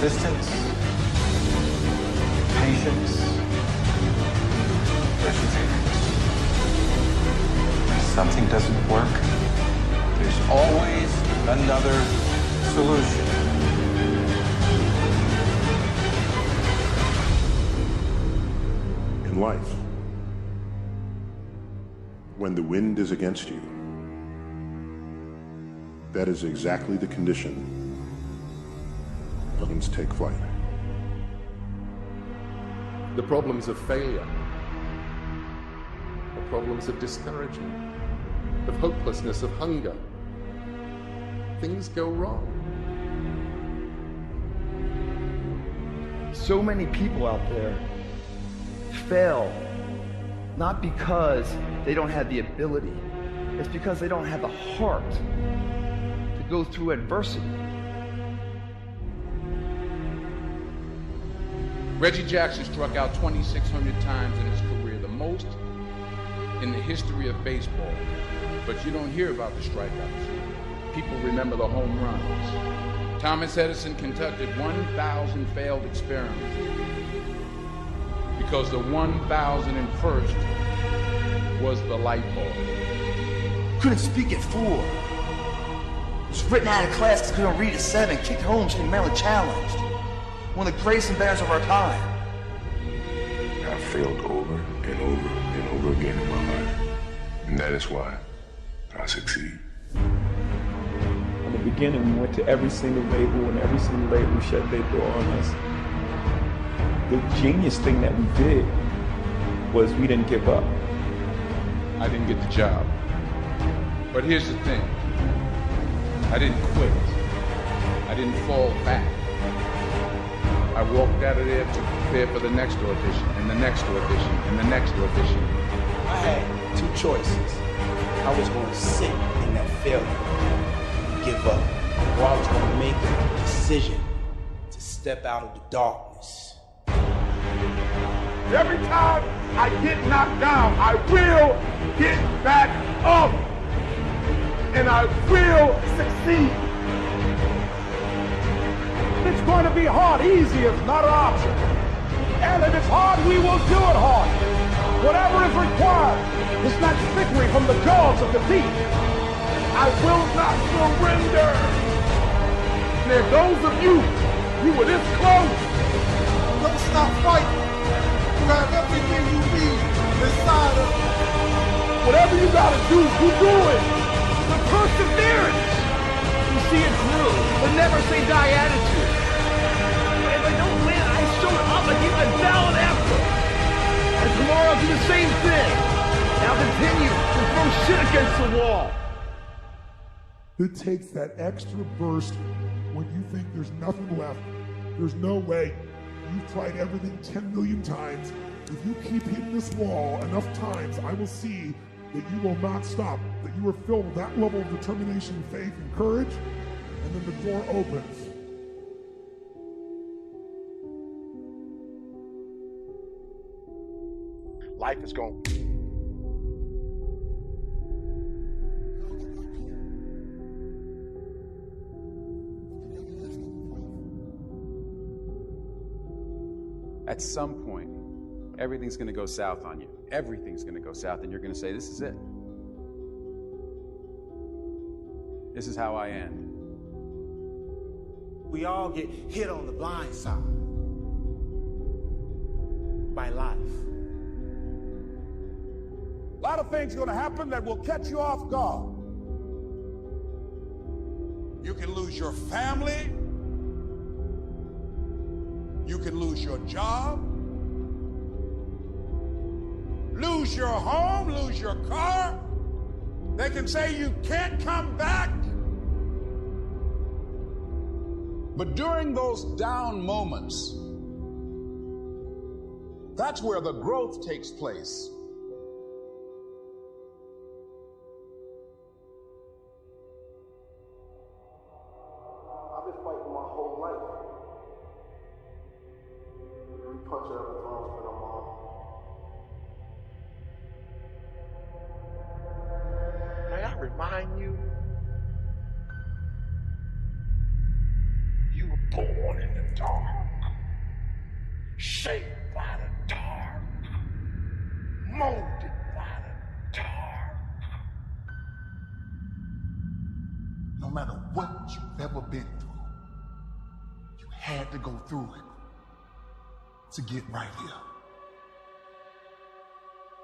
persistence, patience, perseverance. If something doesn't work, there's always another solution. In life, when the wind is against you, that is exactly the condition planes take flight. The problems of failure, the problems of discouragement, of hopelessness, of hunger. Things go wrong. So many people out there fail, not because they don't have the ability, it's because they don't have the heart to go through adversity. Reggie Jackson struck out 2,600 times in his career, the most in the history of baseball. But you don't hear about the strikeouts. People remember the home runs. Thomas Edison conducted 1,000 failed experiments because the 1,001st was the light bulb. Couldn't speak at 4. Was written out of class because couldn't read at 7. Kicked home, getting mentally challenged. One of the greatest embarrassers of our time. I failed over and over and over again in my life. And that is why I succeed. In the beginning, we went to every single label, and every single label shut their door on us. The genius thing that we did was we didn't give up. I didn't get the job. But here's the thing. I didn't quit. I didn't fall back. I walked out of there to prepare for the next audition, and the next audition, and the next audition. I had 2 choices. I was going to sit in that failure, give up, or I was going to make a decision to step out of the darkness. Every time I get knocked down, I will get back up. And I will succeed. It's going to be hard. Easy is not an option. And if it's hard, we will do it hard. Whatever is required is not victory from the jaws of defeat. I will not surrender. And if those of you were this close, don't stop fighting. You have everything you need inside of you. Whatever you got to do, you do it. The perseverance. You see it through. The never say die attitude. If I don't win, I showed up. I give a valid effort. And tomorrow I'll do the same thing. Now continue to throw shit against the wall. It takes that extra burst when you think there's nothing left. There's no way. You've tried everything 10 million times. If you keep hitting this wall enough times, I will see that you will not stop, that you are filled with that level of determination, faith, and courage, and then the door opens. Life is going. At some point, everything's going to go south on you. Everything's going to go south, and you're going to say, this is it. This is how I end. We all get hit on the blind side by life. A lot of things are going to happen that will catch you off guard. You can lose your family. You can lose your job. Lose your home, lose your car. They can say you can't come back. But during those down moments, that's where the growth takes place. I've been fighting my whole life. Every punch I ever thrown has been on my own. May I remind you, you were Born in the dark, shaped by the dark, molded by the dark. No matter what you've ever been through, you had to go through it to get right here.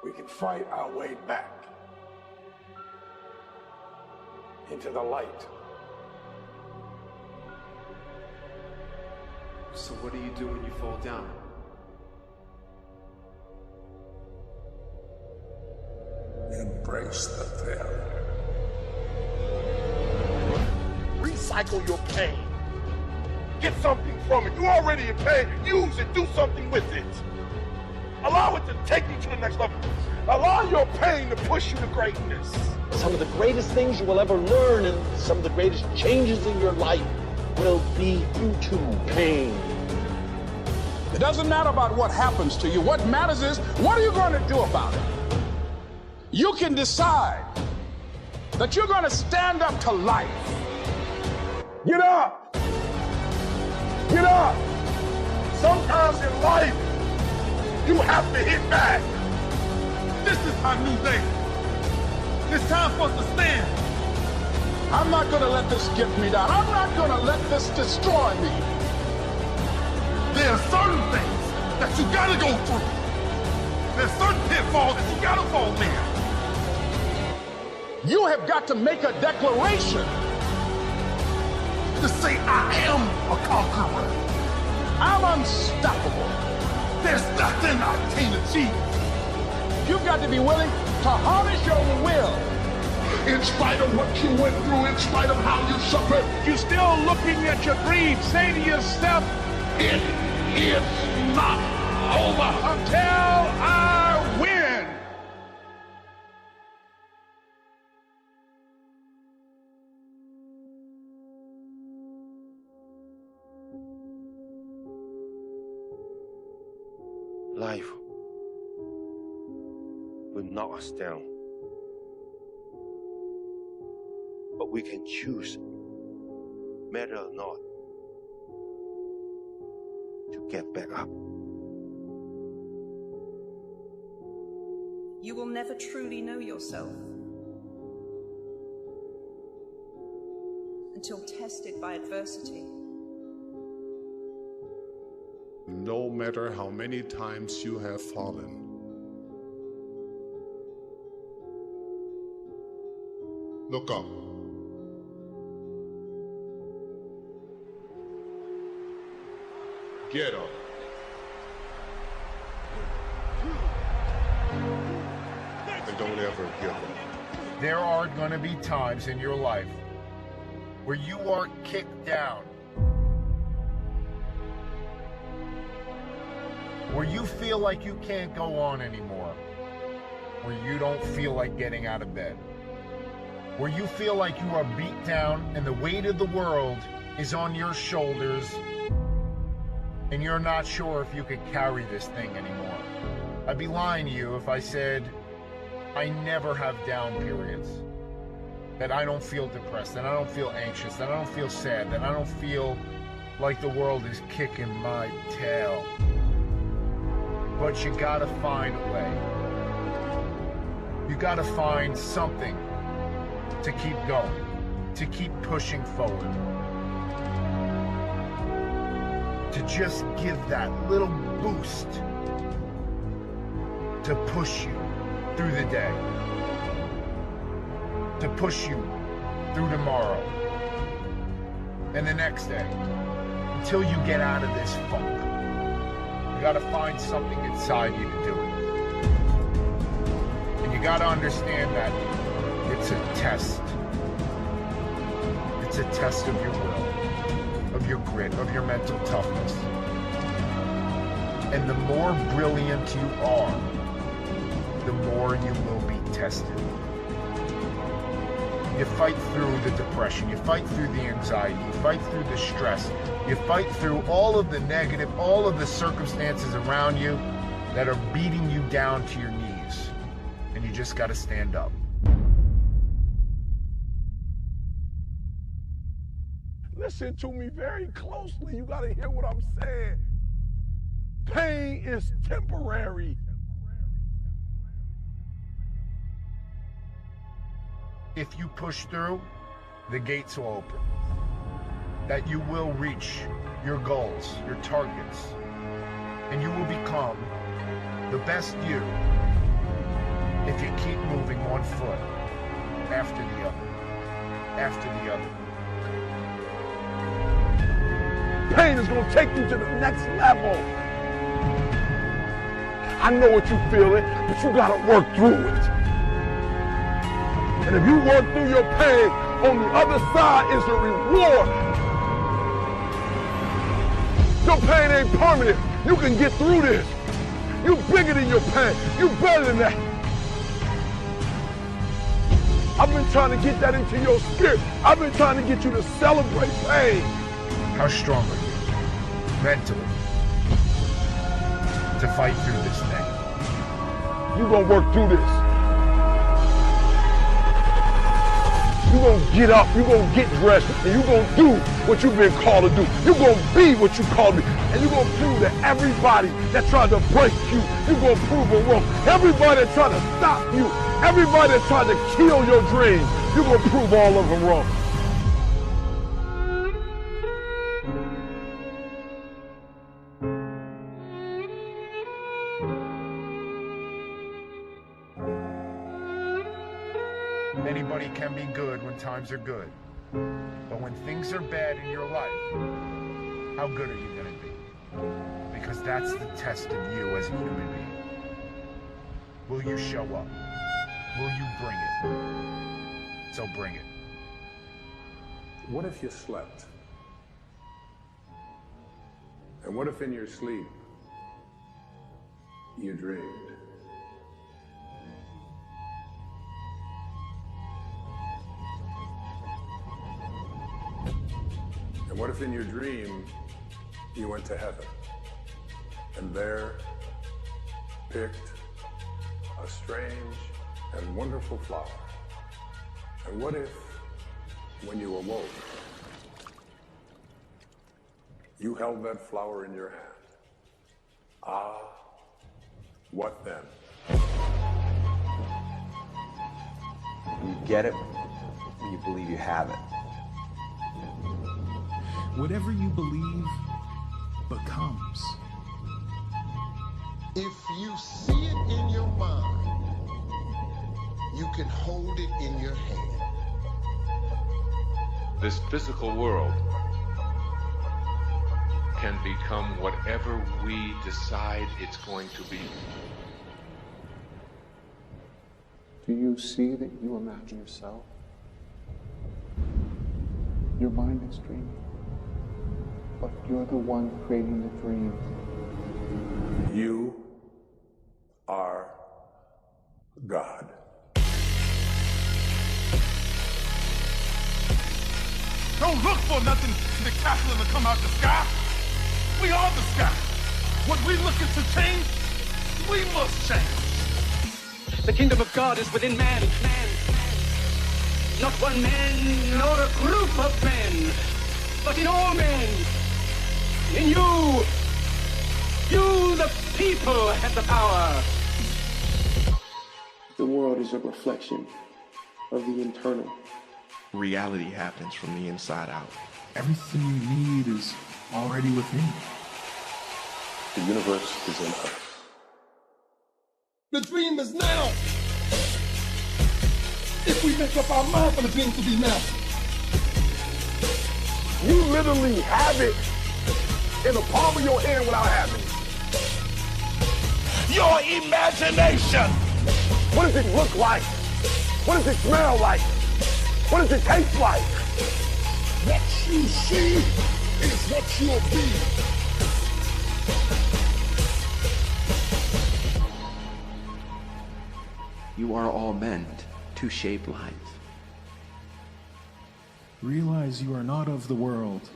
We can fight our way back into the light. So what do you do when you fall down? Embrace the failure. Recycle your pain. Get something from it. You already in pain. Use it. Do something with it. Allow it to take you to the next level. Allow your pain to push you to greatness. Some of the greatest things you will ever learn and some of the greatest changes in your life will be due to pain. It doesn't matter about what happens to you. What matters is, what are you going to do about it? You can decide that you're going to stand up to life. Get up! Get up! Sometimes in life, you have to hit back. This is our new day. It's time for us to stand. I'm not going to let this get me down. I'm not going to let this destroy me. There are certain things that you gotta go through. There's certain pitfalls that you gotta fall in. You have got to make a declaration to say, I am a conqueror. I'm unstoppable. There's nothing I can't achieve. You've got to be willing to harness your will. In spite of what you went through, in spite of how you suffered, you're still looking at your dream. Say to yourself, it is not over until I win. Life will knock us down, but we can choose, matter or not, to get back up. You will never truly know yourself until tested by adversity. No matter how many times you have fallen, look up. Get up. And don't ever give up. There are going to be times in your life where you are kicked down, where you feel like you can't go on anymore, where you don't feel like getting out of bed, where you feel like you are beat down and the weight of the world is on your shoulders and you're not sure if you could carry this thing anymore. I'd be lying to you if I said I never have down periods, that I don't feel depressed, that I don't feel anxious, that I don't feel sad, that I don't feel like the world is kicking my tail. But you gotta find a way. You gotta find something to keep going, to keep pushing forward, to just give that little boost to push you through the day, to push you through tomorrow and the next day until you get out of this funk. You gotta find something inside you to do it. And you gotta understand that it's a test. It's a test of your will, of your grit, of your mental toughness. And the more brilliant you are, the more you will be tested. You fight through the depression, you fight through the anxiety, you fight through the stress, you fight through all of the negative, all of the circumstances around you that are beating you down to your knees. And you just gotta stand up. listen to me very closely. You gotta hear what I'm saying. Pain is temporary. If you push through, the gates will open. That you will reach your goals, your targets, and you will become the best you if you keep moving one foot after the other, after the other. Pain is gonna take you to the next level. I know what you're feeling, but you gotta work through it. And if you work through your pain, on the other side is a reward. Your pain ain't permanent. You can get through this. You bigger than your pain. You better than that. I've been trying to get that into your spirit. I've been trying to get you to celebrate pain. How strong are you mentally to fight through this thing? You gonna work through this. You gonna get up, you gonna get dressed, and you gonna do what you've been called to do. You gonna be what you called to be. And you gonna prove that everybody that tried to break you, you gonna prove them wrong. Everybody that tried to stop you, everybody that tried to kill your dreams, you gonna prove all of them wrong. Anybody can be good when times are good. But when things are bad in your life, how good are you going to be? Because that's the test of you as a human being. Will you show up? Will you bring it? So bring it. What if you slept? And what if in your sleep you dreamed? And what if in your dream you went to heaven and there picked a strange and wonderful flower? And what if when you awoke you held that flower in your hand? Ah, what then? You get it when you believe you have it. Whatever you believe becomes. If you see it in your mind, you can hold it in your hand. This physical world can become whatever we decide it's going to be. Do you see that you imagine yourself? Your mind is dreaming, but you're the one creating the dream. You are God. Don't look for nothing spectacular to come out the sky. We are the sky. What we looking to change, we must change. The kingdom of God is within man. Not one man, nor a group of men, but in all men. In you. You, the people, have the power. The world is a reflection of the internal. Reality happens from the inside out. Everything you need is already within you. The universe is in us. The dream is now. If we make up our mind for the dream to be now. You literally have it in the palm of your hand without having it. Your imagination. What does it look like? What does it smell like? What does it taste like? What you see is what you'll be. You are all meant to shape life. Realize you are not of the world,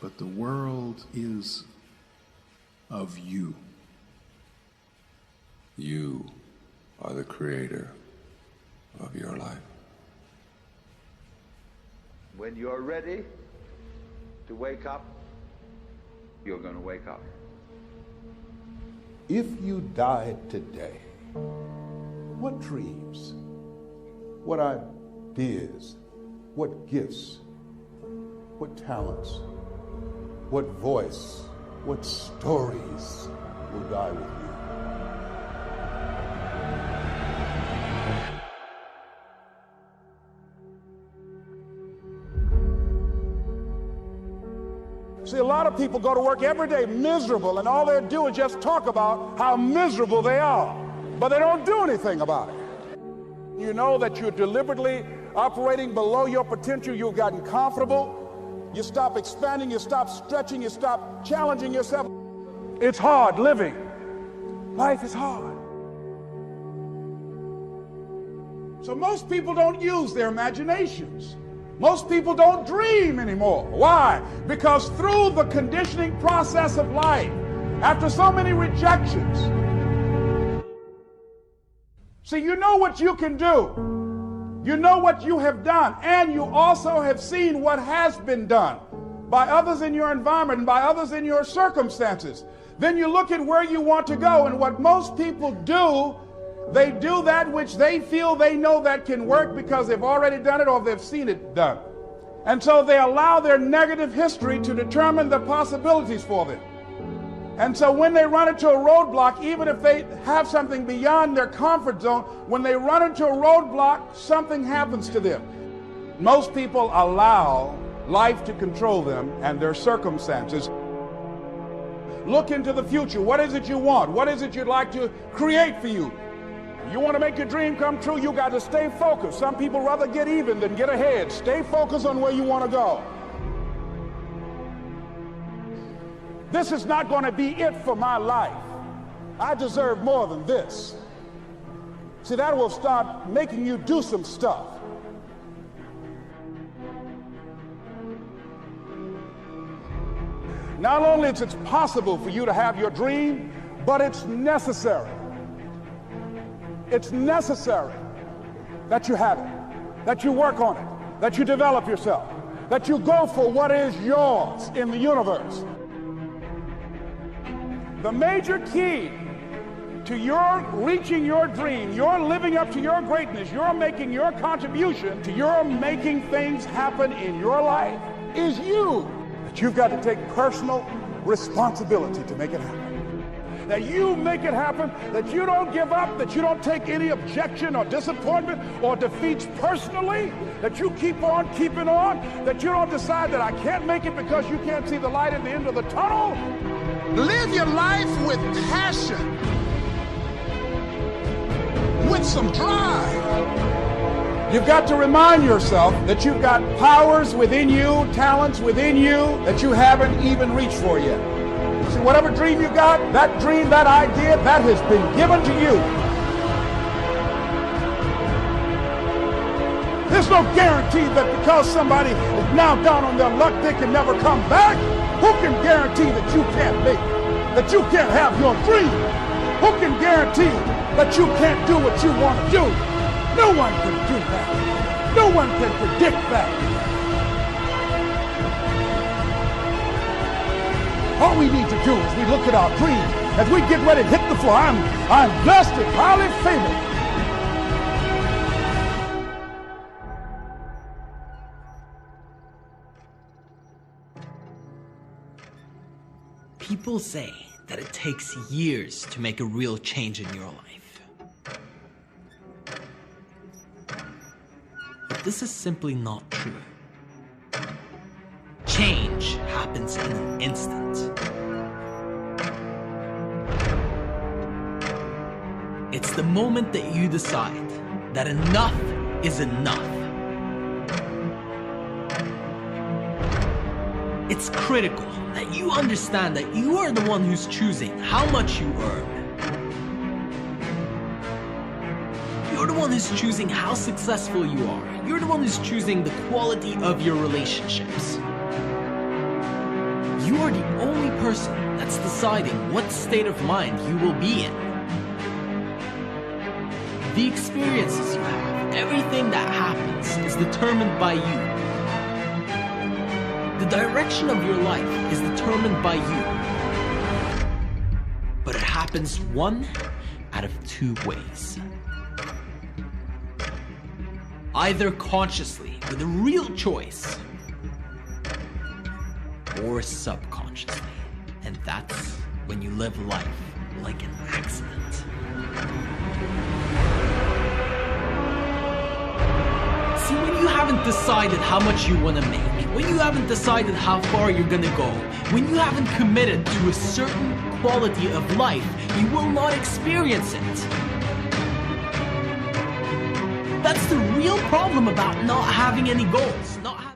but the world is of you. You are the creator of your life. When you're ready, to wake up, you're going to wake up. If you died today, what dreams, what ideas, what gifts, what talents, what voice, what stories will die with you? See, a lot of people go to work every day miserable, and all they do is just talk about how miserable they are, but they don't do anything about it. You know that you're deliberately operating below your potential. You've gotten comfortable. You stop expanding. You stop stretching. You stop challenging yourself. It's hard living. Life is hard. So most people don't use their imaginations. Most people don't dream anymore. Why? Because through the conditioning process of life, after so many rejections, see, you know what you can do. You know what you have done, and you also have seen what has been done by others in your environment and by others in your circumstances. Then you look at where you want to go, and what most people do, they do that which they feel they know that can work because they've already done it or they've seen it done. And so they allow their negative history to determine the possibilities for them. And so when they run into a roadblock, even if they have something beyond their comfort zone, when they run into a roadblock, something happens to them. Most people allow life to control them and their circumstances. Look into the future. What is it you want? What is it you'd like to create for you? You want to make your dream come true, you got to stay focused. Some people rather get even than get ahead. Stay focused on where you want to go. This is not going to be it for my life. I deserve more than this. See, that will start making you do some stuff. Not only is it possible for you to have your dream, but it's necessary. It's necessary that you have it, that you work on it, that you develop yourself, that you go for what is yours in the universe. The major key to your reaching your dream, your living up to your greatness, your making your contribution to your making things happen in your life is you. That you've got to take personal responsibility to make it happen. That you make it happen, that you don't give up, that you don't take any objection or disappointment or defeats personally, that you keep on keeping on, that you don't decide that I can't make it because you can't see the light at the end of the tunnel. Live your life with passion, with some drive. You've got to remind yourself that you've got powers within you, talents within you that you haven't even reached for yet. See, whatever dream you got, that dream, that idea, that has been given to you. There's no guarantee that because somebody is now down on their luck, they can never come back. Who can guarantee that you can't make it? That you can't have your dream? Who can guarantee that you can't do what you want to do? No one can do that. No one can predict that. All we need to do is we look at our dreams as we get ready to hit the floor. I'm blessed and highly favored. People say that it takes years to make a real change in your life. But this is simply not true. Change happens in an instant. It's the moment that you decide that enough is enough. It's critical that you understand that you are the one who's choosing how much you earn. You're the one who's choosing how successful you are. You're the one who's choosing the quality of your relationships. You are the only person that's deciding what state of mind you will be in. The experiences you have, everything that happens is determined by you. The direction of your life is determined by you. But it happens one out of two ways. Either consciously, with a real choice, or subconsciously. And that's when you live life like an accident. See, when you haven't decided how much you want to make, when you haven't decided how far you're gonna go, when you haven't committed to a certain quality of life, you will not experience it. That's the real problem about not having any goals, not